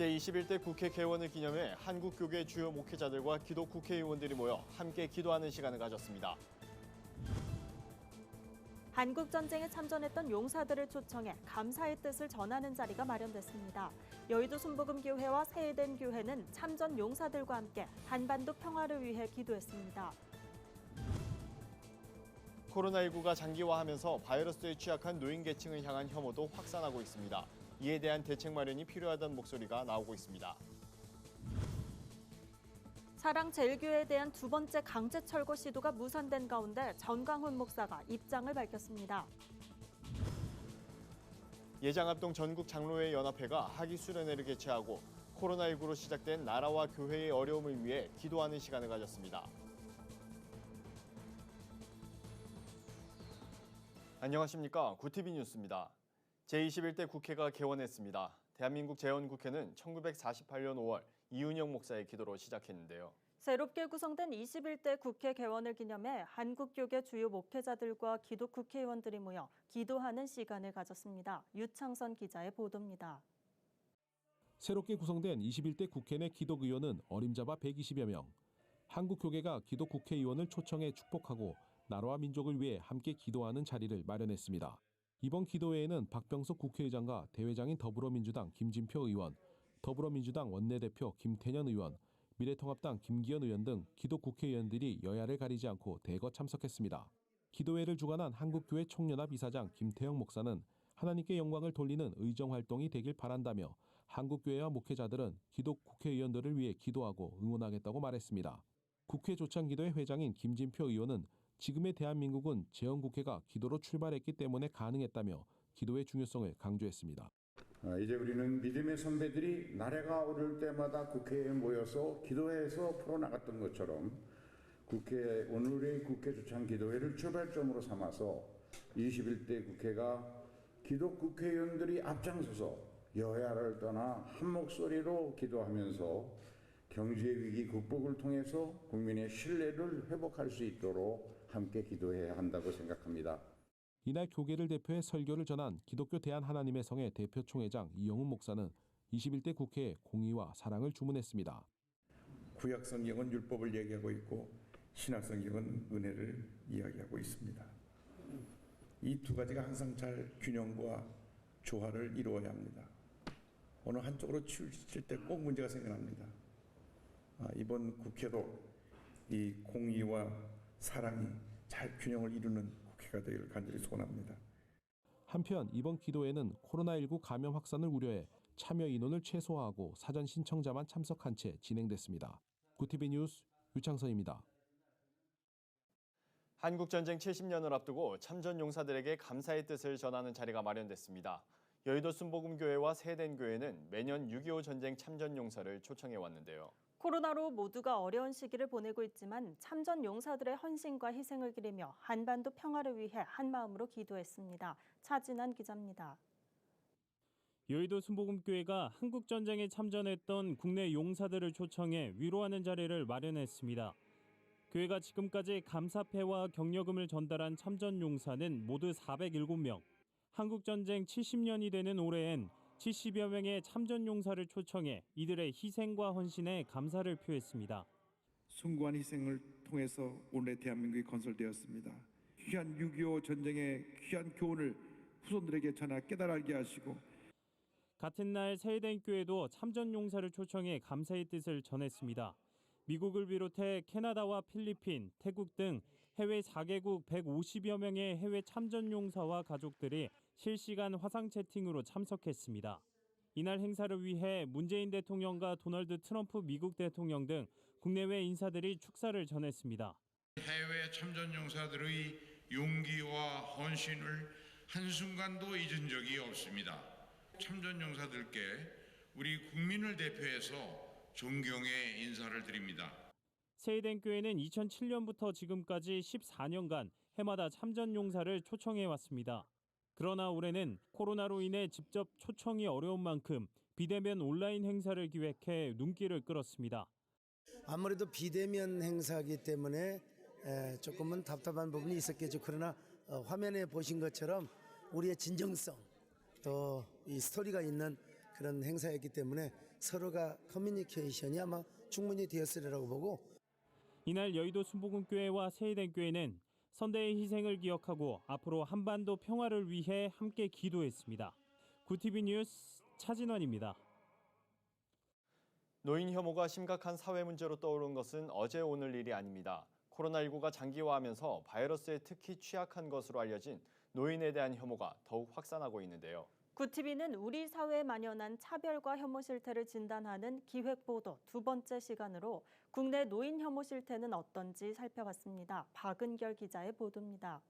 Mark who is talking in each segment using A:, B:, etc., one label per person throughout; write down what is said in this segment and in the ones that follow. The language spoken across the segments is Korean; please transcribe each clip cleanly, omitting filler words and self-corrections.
A: 제21대 국회 개원을 기념해 한국교계 주요 목회자들과 기독 국회의원들이 모여 함께 기도하는 시간을 가졌습니다.
B: 한국전쟁에 참전했던 용사들을 초청해 감사의 뜻을 전하는 자리가 마련됐습니다. 여의도 순복음교회와 세해된 교회는 참전 용사들과 함께 한반도 평화를 위해 기도했습니다.
A: 코로나19가 장기화하면서 바이러스에 취약한 노인 계층을 향한 혐오도 확산하고 있습니다. 이에 대한 대책 마련이 필요하다는 목소리가 나오고 있습니다.
B: 사랑제일교회에 대한 두 번째 강제 철거 시도가 무산된 가운데 전광훈 목사가 입장을 밝혔습니다.
A: 예장합동 전국 장로회 연합회가 학위 수련회를 개최하고 코로나19로 시작된 나라와 교회의 어려움을 위해 기도하는 시간을 가졌습니다. 안녕하십니까. 구티비 뉴스입니다. 제21대 국회가 개원했습니다. 대한민국 재헌국회는 1948년 5월 이은영 목사의 기도로 시작했는데요.
B: 새롭게 구성된 21대 국회 개원을 기념해 한국교계 주요 목회자들과 기독 국회의원들이 모여 기도하는 시간을 가졌습니다. 유창선 기자의 보도입니다.
C: 새롭게 구성된 21대 국회 내 기독의원은 어림잡아 120여 명. 한국교계가 기독 국회의원을 초청해 축복하고 나라와 민족을 위해 함께 기도하는 자리를 마련했습니다. 이번 기도회에는 박병석 국회의장과 대회장인 더불어민주당 김진표 의원, 더불어민주당 원내대표 김태년 의원, 미래통합당 김기현 의원 등 기독 국회의원들이 여야를 가리지 않고 대거 참석했습니다. 기도회를 주관한 한국교회 총연합 이사장 김태영 목사는 하나님께 영광을 돌리는 의정활동이 되길 바란다며 한국교회와 목회자들은 기독 국회의원들을 위해 기도하고 응원하겠다고 말했습니다. 국회 조창기도회 회장인 김진표 의원은 지금의 대한민국은 재헌국회가 기도로 출발했기 때문에 가능했다며 기도의 중요성을 강조했습니다.
D: 이제 우리는 믿음의 선배들이 나라가 어려울 때마다 국회에 모여서 기도해서 풀어나갔던 것처럼 오늘의 국회 조창 기도회를 출발점으로 삼아서 21대 국회가 기독 국회의원들이 앞장서서 여야를 떠나 한 목소리로 기도하면서 경제 위기 극복을 통해서 국민의 신뢰를 회복할 수 있도록 함께 기도해야 한다고 생각합니다.
C: 이날 교계를 대표해 설교를 전한 기독교 대한하나님의 성회 대표 총회장 이영훈 목사는 21대 국회에 공의와 사랑을 주문했습니다.
E: 구약 성경은 율법을 얘기하고 있고 신약 성경은 은혜를 이야기하고 있습니다. 이 두 가지가 항상 잘 균형과 조화를 이루어야 합니다. 어느 한쪽으로 치우칠 때 꼭 문제가 생겨납니다. 이번 국회도 이 공의와 사랑이 잘 균형을 이루는 국회가 되기를 간절히 소원합니다.
C: 한편 이번 기도회는 코로나19 감염 확산을 우려해 참여 인원을 최소화하고 사전 신청자만 참석한 채 진행됐습니다. 구티비 뉴스 유창선입니다.
A: 한국전쟁 70년을 앞두고 참전 용사들에게 감사의 뜻을 전하는 자리가 마련됐습니다. 여의도 순복음교회와 세해된 교회는 매년 6.25 전쟁 참전 용사를 초청해 왔는데요.
B: 코로나로 모두가 어려운 시기를 보내고 있지만 참전 용사들의 헌신과 희생을 기리며 한반도 평화를 위해 한마음으로 기도했습니다. 차진환 기자입니다.
F: 여의도 순복음교회가 한국전쟁에 참전했던 국내 용사들을 초청해 위로하는 자리를 마련했습니다. 교회가 지금까지 감사패와 격려금을 전달한 참전 용사는 모두 407명. 한국전쟁 70년이 되는 올해엔 70여 명의 참전 용사를 초청해 이들의 희생과 헌신에 감사를 표했습니다.
E: 숭고한 희생을 통해서 오늘의 대한민국이 건설되었습니다. 귀한 6.25 전쟁의 귀한 교훈을 후손들에게 전하 깨달게 하시고
F: 같은 날 세해된 교회도 참전 용사를 초청해 감사의 뜻을 전했습니다. 미국을 비롯해 캐나다와 필리핀, 태국 등 해외 4개국 150여 명의 해외 참전 용사와 가족들이 실시간 화상 채팅으로 참석했습니다. 이날 행사를 위해 문재인 대통령과 도널드 트럼프 미국 대통령 등 국내외 인사들이 축사를 전했습니다.
G: 해외 참전 용사들의 용기와 헌신을 한순간도 잊은 적이 없습니다. 참전 용사들께 우리 국민을 대표해서 존경의 인사를 드립니다.
F: 세해된 교회는 2007년부터 지금까지 14년간 해마다 참전 용사를 초청해 왔습니다. 그러나 올해는 코로나로 인해 직접 초청이 어려운 만큼 비대면 온라인 행사를 기획해 눈길을 끌었습니다.
H: 아무래도 비대면 행사이기 때문에 조금은 답답한 부분이 있었겠죠. 그러나 화면에 보신 것처럼 우리의 진정성 또 이 스토리가 있는 그런 행사였기 때문에 서로가 커뮤니케이션이 아마 충분히 되었으리라고 보고
F: 이날 여의도 순복음교회와 세이덴교회는 선대의 희생을 기억하고 앞으로 한반도 평화를 위해 함께 기도했습니다. 구TV 뉴스 차진원입니다.
A: 노인 혐오가 심각한 사회 문제로 떠오른 것은 어제 오늘 일이 아닙니다. 코로나19가 장기화하면서 바이러스에 특히 취약한 것으로 알려진 노인에 대한 혐오가 더욱 확산하고 있는데요.
B: 구TV는 우리 사회에 만연한 차별과 혐오 실태를 진단하는 기획보도 두 번째 시간으로 국내 노인 혐오 실태는 어떤지 살펴봤습니다. 박은결 기자의 보도입니다.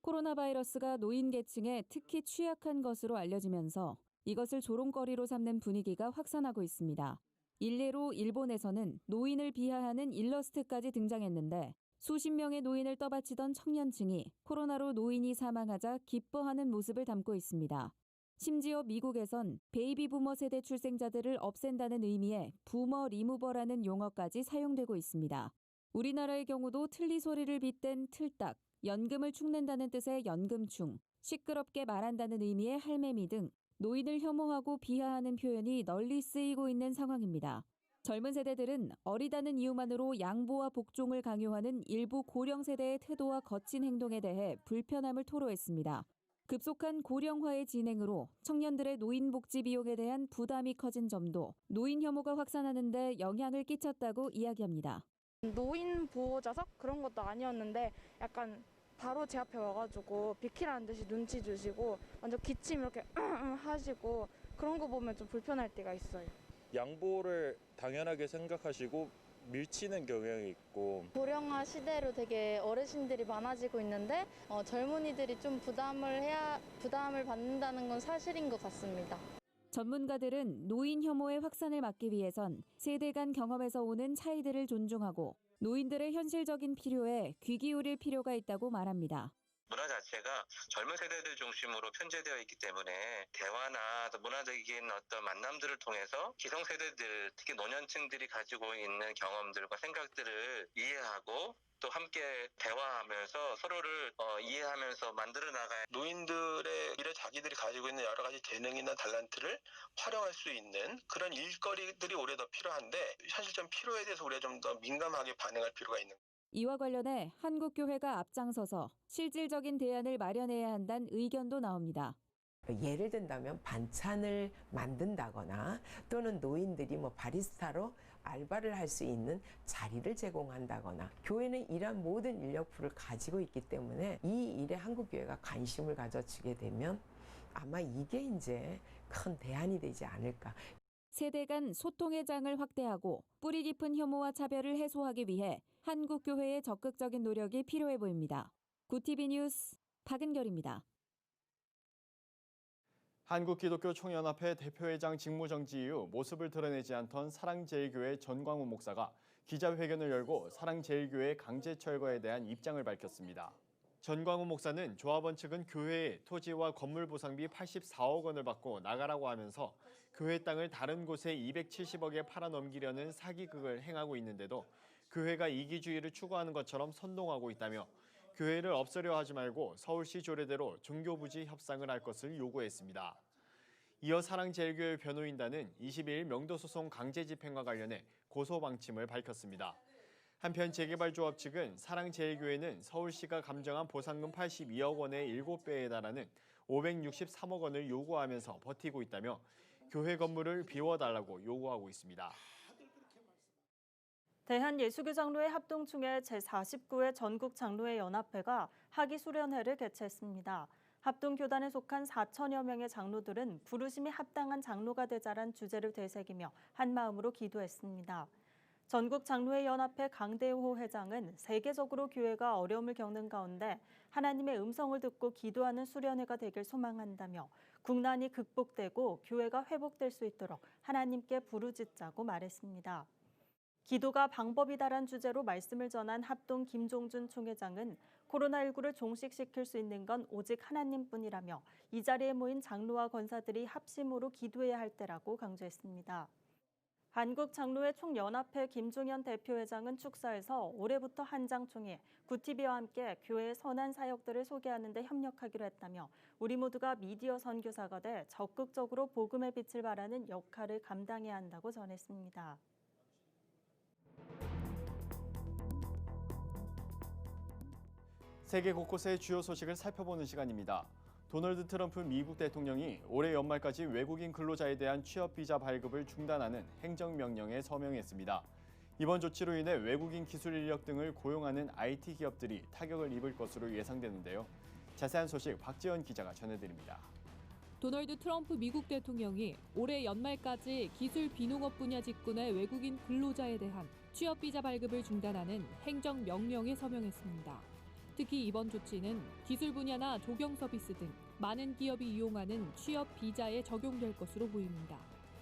I: 코로나 바이러스가 노인 계층에 특히 취약한 것으로 알려지면서 이것을 조롱거리로 삼는 분위기가 확산하고 있습니다. 일례로 일본에서는 노인을 비하하는 일러스트까지 등장했는데 수십 명의 노인을 떠받치던 청년층이 코로나로 노인이 사망하자 기뻐하는 모습을 담고 있습니다. 심지어 미국에선 베이비 부머 세대 출생자들을 없앤다는 의미의 부머 리무버라는 용어까지 사용되고 있습니다. 우리나라의 경우도 틀니 소리를 빗댄 틀딱, 연금을 축낸다는 뜻의 연금충, 시끄럽게 말한다는 의미의 할매미 등 노인을 혐오하고 비하하는 표현이 널리 쓰이고 있는 상황입니다. 젊은 세대들은 어리다는 이유만으로 양보와 복종을 강요하는 일부 고령 세대의 태도와 거친 행동에 대해 불편함을 토로했습니다. 급속한 고령화의 진행으로 청년들의 노인 복지 비용에 대한 부담이 커진 점도 노인 혐오가 확산하는 데 영향을 끼쳤다고 이야기합니다.
J: 노인 보호자석 그런 것도 아니었는데 약간 바로 제 앞에 와가지고 비키라는 듯이 눈치 주시고 완전 기침 이렇게 하시고 그런 거 보면 좀 불편할 때가 있어요.
K: 양보를 당연하게 생각하시고 밀치는 경향이 있고
L: 고령화 시대로 되게 어르신들이 많아지고 있는데 젊은이들이 좀 부담을 받는다는 건 사실인 것 같습니다.
I: 전문가들은 노인 혐오의 확산을 막기 위해선 세대 간 경험에서 오는 차이들을 존중하고 노인들의 현실적인 필요에 귀 기울일 필요가 있다고 말합니다.
M: 문화 자체가 젊은 세대들 중심으로 편제되어 있기 때문에 대화나 문화적인 어떤 만남들을 통해서 기성세대들, 특히 노년층들이 가지고 있는 경험들과 생각들을 이해하고 또 함께 대화하면서 서로를 이해하면서 만들어 나가야 노인들의 일에 자기들이 가지고 있는 여러 가지 재능이나 탤런트를 활용할 수 있는 그런 일거리들이 오히려 더 필요한데 현실적 필요에 대해서 우리가 좀 더 민감하게 반응할 필요가 있는 거예요.
I: 이와 관련해 한국교회가 앞장서서 실질적인 대안을 마련해야 한다는 의견도 나옵니다.
N: 예를 든다면 반찬을 만든다거나 또는 노인들이 바리스타로 알바를 할 수 있는 자리를 제공한다거나 교회는 이러한 모든 인력풀을 가지고 있기 때문에 이 일에 한국교회가 관심을 가져주게 되면 아마 이게 이제 큰 대안이 되지 않을까.
I: 세대 간 소통의 장을 확대하고 뿌리 깊은 혐오와 차별을 해소하기 위해 한국교회의 적극적인 노력이 필요해 보입니다. 구TV 뉴스 박은결입니다.
A: 한국기독교총연합회 대표회장 직무정지 이후 모습을 드러내지 않던 사랑제일교회 전광훈 목사가 기자회견을 열고 사랑제일교회 강제 철거에 대한 입장을 밝혔습니다. 전광훈 목사는 조합원 측은 교회에 토지와 건물 보상비 84억 원을 받고 나가라고 하면서 교회 땅을 다른 곳에 270억에 팔아넘기려는 사기극을 행하고 있는데도 교회가 이기주의를 추구하는 것처럼 선동하고 있다며 교회를 없애려 하지 말고 서울시 조례대로 종교부지 협상을 할 것을 요구했습니다. 이어 사랑제일교회 변호인단은 22일 명도소송 강제 집행과 관련해 고소 방침을 밝혔습니다. 한편 재개발조합 측은 사랑제일교회는 서울시가 감정한 보상금 82억 원의 7배에 달하는 563억 원을 요구하면서 버티고 있다며 교회 건물을 비워달라고 요구하고 있습니다.
B: 대한예수교장로회 합동총회 제49회 전국장로회 연합회가 학위수련회를 개최했습니다. 합동교단에 속한 4천여 명의 장로들은 부르심이 합당한 장로가 되자란 주제를 되새기며 한마음으로 기도했습니다. 전국장로회 연합회 강대호 회장은 세계적으로 교회가 어려움을 겪는 가운데 하나님의 음성을 듣고 기도하는 수련회가 되길 소망한다며 국난이 극복되고 교회가 회복될 수 있도록 하나님께 부르짖자고 말했습니다. 기도가 방법이다란 주제로 말씀을 전한 합동 김종준 총회장은 코로나19를 종식시킬 수 있는 건 오직 하나님뿐이라며 이 자리에 모인 장로와 권사들이 합심으로 기도해야 할 때라고 강조했습니다. 한국장로회 총연합회 김종현 대표회장은 축사에서 올해부터 한장총이 구TV와 함께 교회의 선한 사역들을 소개하는 데 협력하기로 했다며 우리 모두가 미디어 선교사가 돼 적극적으로 복음의 빛을 발하는 역할을 감당해야 한다고 전했습니다.
A: 세계 곳곳의 주요 소식을 살펴보는 시간입니다. 도널드 트럼프 미국 대통령이 올해 연말까지 외국인 근로자에 대한 취업 비자 발급을 중단하는 행정명령에 서명했습니다. 이번 조치로 인해 외국인 기술 인력 등을 고용하는 IT 기업들이 타격을 입을 것으로 예상되는데요. 자세한 소식 박지연 기자가 전해드립니다.
O: 도널드 트럼프 미국 대통령이 올해 연말까지 기술 비농업 분야 직군의 외국인 근로자에 대한 취업 비자 발급을 중단하는 행정명령에 서명했습니다. 특히 이번 조치는 기술 분야나 조경 서비스 등 많은 기업이 이용하는 취업 비자에 적용될 것으로 보입니다.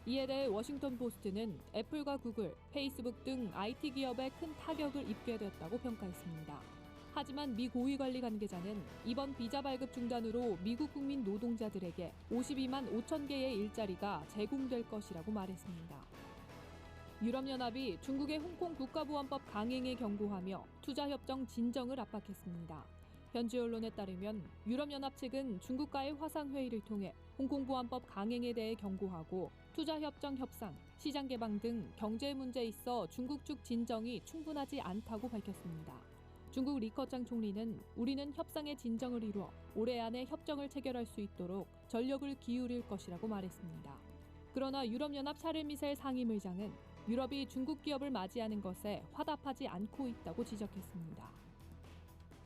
O: 이에 대해 워싱턴 포스트는 애플과 구글, 페이스북 등 IT 기업에 큰 타격을 입게 됐다고 평가했습니다. 하지만 미 고위 관리 관계자는 이번 비자 발급 중단으로 미국 국민 노동자들에게 52만 5천 개의 일자리가 제공될 것이라고 말했습니다. 유럽연합이 중국의 홍콩 국가보안법 강행에 경고하며 투자협정 진정을 압박했습니다. 현지 언론에 따르면 유럽연합 측은 중국과의 화상회의를 통해 홍콩 보안법 강행에 대해 경고하고 투자협정 협상, 시장 개방 등 경제 문제에 있어 중국 측 진정이 충분하지 않다고 밝혔습니다. 중국 리커창 총리는 우리는 협상의 진정을 이루어 올해 안에 협정을 체결할 수 있도록 전력을 기울일 것이라고 말했습니다. 그러나 유럽연합 샤를 미셀 상임의장은 유럽이 중국 기업을 맞이하는 것에 화답하지 않고 있다고 지적했습니다.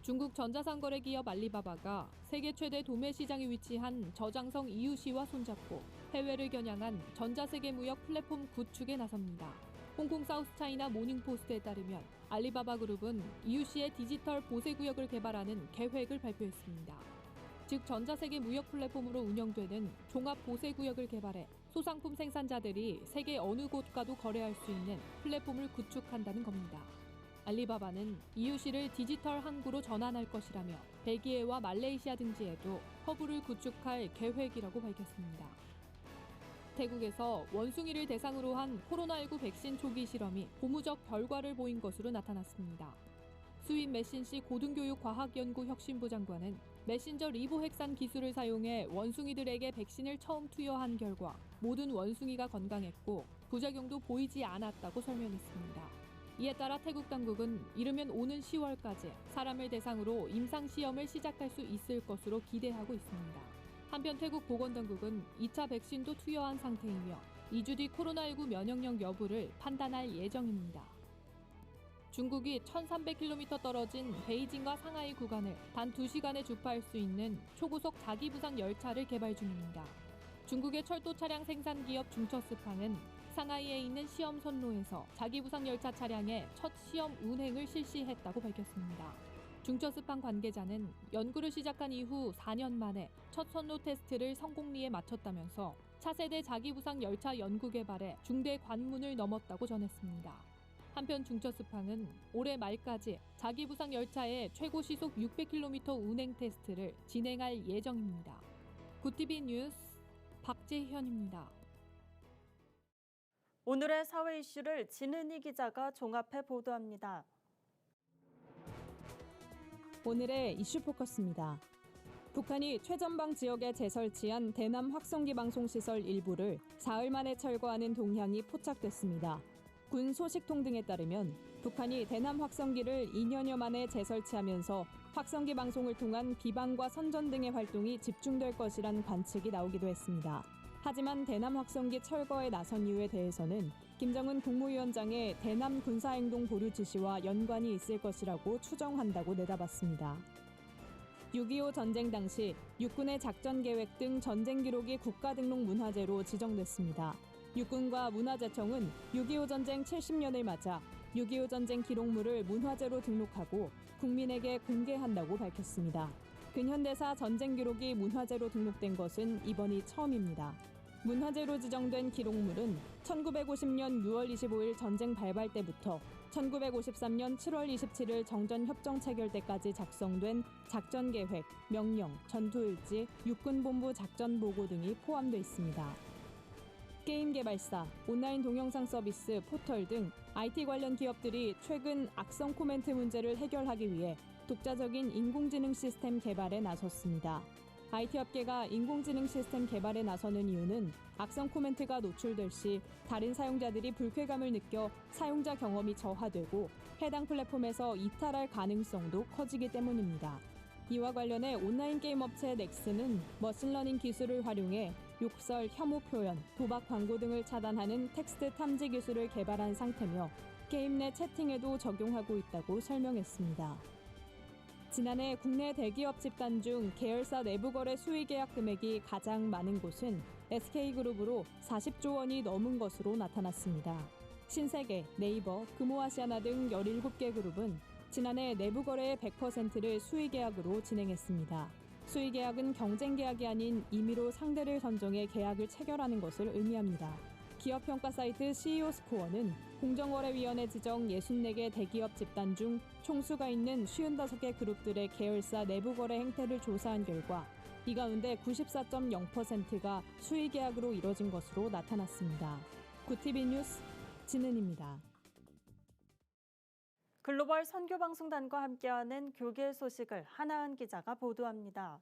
O: 중국 전자상거래 기업 알리바바가 세계 최대 도매 시장에 위치한 저장성 이유시와 손잡고 해외를 겨냥한 전자세계 무역 플랫폼 구축에 나섭니다. 홍콩 사우스차이나 모닝포스트에 따르면 알리바바 그룹은 이유시의 디지털 보세구역을 개발하는 계획을 발표했습니다. 즉 전자세계 무역 플랫폼으로 운영되는 종합 보세구역을 개발해 소상품 생산자들이 세계 어느 곳과도 거래할 수 있는 플랫폼을 구축한다는 겁니다. 알리바바는 이유시를 디지털 항구로 전환할 것이라며 벨기에와 말레이시아 등지에도 허브를 구축할 계획이라고 밝혔습니다. 태국에서 원숭이를 대상으로 한 코로나19 백신 초기 실험이 고무적 결과를 보인 것으로 나타났습니다. 수인 메신시 고등교육과학연구혁신부 장관은 메신저 리보핵산 기술을 사용해 원숭이들에게 백신을 처음 투여한 결과 모든 원숭이가 건강했고 부작용도 보이지 않았다고 설명했습니다. 이에 따라 태국 당국은 이르면 오는 10월까지 사람을 대상으로 임상시험을 시작할 수 있을 것으로 기대하고 있습니다. 한편 태국 보건당국은 2차 백신도 투여한 상태이며 2주 뒤 코로나19 면역력 여부를 판단할 예정입니다. 중국이 1,300km 떨어진 베이징과 상하이 구간을 단 2시간에 주파할 수 있는 초고속 자기부상 열차를 개발 중입니다. 중국의 철도 차량 생산 기업 중처스팡은 상하이에 있는 시험 선로에서 자기부상 열차 차량의 첫 시험 운행을 실시했다고 밝혔습니다. 중처스팡 관계자는 연구를 시작한 이후 4년 만에 첫 선로 테스트를 성공리에 마쳤다면서 차세대 자기부상 열차 연구 개발에 중대 관문을 넘었다고 전했습니다. 한편 중처스팡은 올해 말까지 자기부상 열차의 최고 시속 600km 운행 테스트를 진행할 예정입니다. 구TV 뉴스 박재현입니다.
B: 오늘의 사회 이슈를 진은희 기자가 종합해 보도합니다.
P: 오늘의 이슈 포커스입니다. 북한이 최전방 지역에 재설치한 대남 확성기 방송시설 일부를 사흘 만에 철거하는 동향이 포착됐습니다. 군 소식통 등에 따르면 북한이 대남 확성기를 2년여 만에 재설치하면서 확성기 방송을 통한 비방과 선전 등의 활동이 집중될 것이란 관측이 나오기도 했습니다. 하지만 대남 확성기 철거에 나선 이유에 대해서는 김정은 국무위원장의 대남 군사행동 보류 지시와 연관이 있을 것이라고 추정한다고 내다봤습니다. 6.25 전쟁 당시 육군의 작전 계획 등 전쟁 기록이 국가등록 문화재로 지정됐습니다. 육군과 문화재청은 6.25 전쟁 70년을 맞아 6.25 전쟁 기록물을 문화재로 등록하고 국민에게 공개한다고 밝혔습니다. 근현대사 전쟁 기록이 문화재로 등록된 것은 이번이 처음입니다. 문화재로 지정된 기록물은 1950년 6월 25일 전쟁 발발 때부터 1953년 7월 27일 정전협정 체결 때까지 작성된 작전계획, 명령, 전투일지, 육군본부 작전보고 등이 포함돼 있습니다. 게임 개발사, 온라인 동영상 서비스, 포털 등 IT 관련 기업들이 최근 악성 코멘트 문제를 해결하기 위해 독자적인 인공지능 시스템 개발에 나섰습니다. IT 업계가 인공지능 시스템 개발에 나서는 이유는 악성 코멘트가 노출될 시 다른 사용자들이 불쾌감을 느껴 사용자 경험이 저하되고 해당 플랫폼에서 이탈할 가능성도 커지기 때문입니다. 이와 관련해 온라인 게임 업체 넥슨은 머신러닝 기술을 활용해 욕설, 혐오 표현, 도박 광고 등을 차단하는 텍스트 탐지 기술을 개발한 상태며 게임 내 채팅에도 적용하고 있다고 설명했습니다. 지난해 국내 대기업 집단 중 계열사 내부 거래 수의 계약 금액이 가장 많은 곳은 SK그룹으로 40조 원이 넘은 것으로 나타났습니다. 신세계, 네이버, 금호아시아나 등 17개 그룹은 지난해 내부 거래의 100%를 수의 계약으로 진행했습니다. 수의 계약은 경쟁 계약이 아닌 임의로 상대를 선정해 계약을 체결하는 것을 의미합니다. 기업 평가 사이트 CEO 스코어는 공정거래위원회 지정 64개 대기업 집단 중 총수가 있는 55개 그룹들의 계열사 내부 거래 행태를 조사한 결과 이 가운데 94.0%가 수의 계약으로 이뤄진 것으로 나타났습니다. 구티비 뉴스 진은입니다.
B: 글로벌 선교방송단과 함께하는 교계 소식을 하나은 기자가 보도합니다.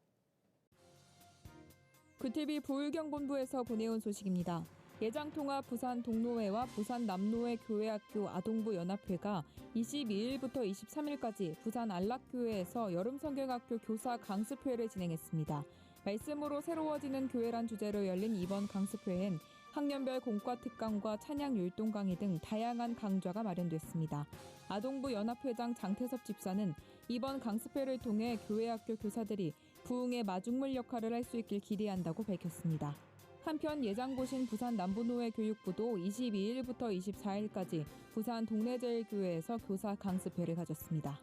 P: 구티비 부울경본부에서 보내온 소식입니다. 예장통합 부산 동로회와 부산 남로회 교회학교 아동부 연합회가 22일부터 23일까지 부산 안락교회에서 여름성경학교 교사 강습회를 진행했습니다. 말씀으로 새로워지는 교회란 주제로 열린 이번 강습회엔 학년별 공과 특강과 찬양 율동 강의 등 다양한 강좌가 마련됐습니다. 아동부 연합회장 장태섭 집사는 이번 강습회를 통해 교회학교 교사들이 부흥의 마중물 역할을 할 수 있길 기대한다고 밝혔습니다. 한편 예장고신 부산 남부노회 교육부도 22일부터 24일까지 부산 동래제일교회에서 교사 강습회를 가졌습니다.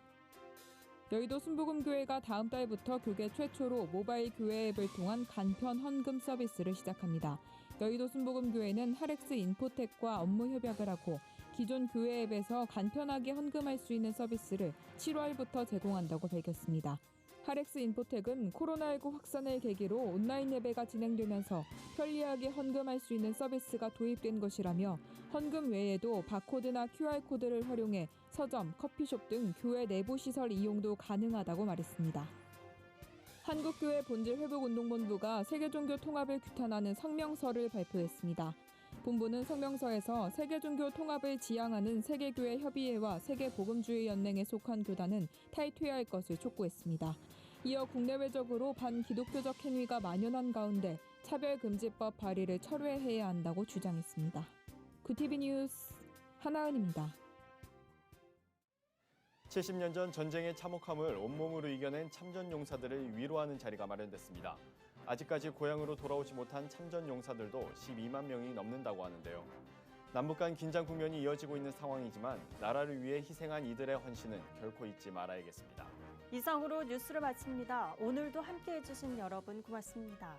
P: 여의도 순복음교회가 다음 달부터 교계 최초로 모바일 교회 앱을 통한 간편 헌금 서비스를 시작합니다. 여의도 순복음교회는 하렉스 인포텍과 업무 협약을 하고 기존 교회 앱에서 간편하게 헌금할 수 있는 서비스를 7월부터 제공한다고 밝혔습니다. 하렉스 인포텍은 코로나19 확산을 계기로 온라인 예배가 진행되면서 편리하게 헌금할 수 있는 서비스가 도입된 것이라며 헌금 외에도 바코드나 QR코드를 활용해 서점, 커피숍 등 교회 내부 시설 이용도 가능하다고 말했습니다. 한국교회 본질회복운동본부가 세계종교 통합을 규탄하는 성명서를 발표했습니다. 본부는 성명서에서 세계종교 통합을 지향하는 세계교회 협의회와 세계복음주의연맹에 속한 교단은 탈퇴해야 할 것을 촉구했습니다. 이어 국내외적으로 반기독교적 행위가 만연한 가운데 차별금지법 발의를 철회해야 한다고 주장했습니다. 구티비 뉴스 하나은입니다.
A: 70년 전 전쟁의 참혹함을 온몸으로 이겨낸 참전용사들을 위로하는 자리가 마련됐습니다. 아직까지 고향으로 돌아오지 못한 참전용사들도 12만 명이 넘는다고 하는데요. 남북 간 긴장 국면이 이어지고 있는 상황이지만 나라를 위해 희생한 이들의 헌신은 결코 잊지 말아야겠습니다.
B: 이상으로 뉴스를 마칩니다. 오늘도 함께해 주신 여러분 고맙습니다.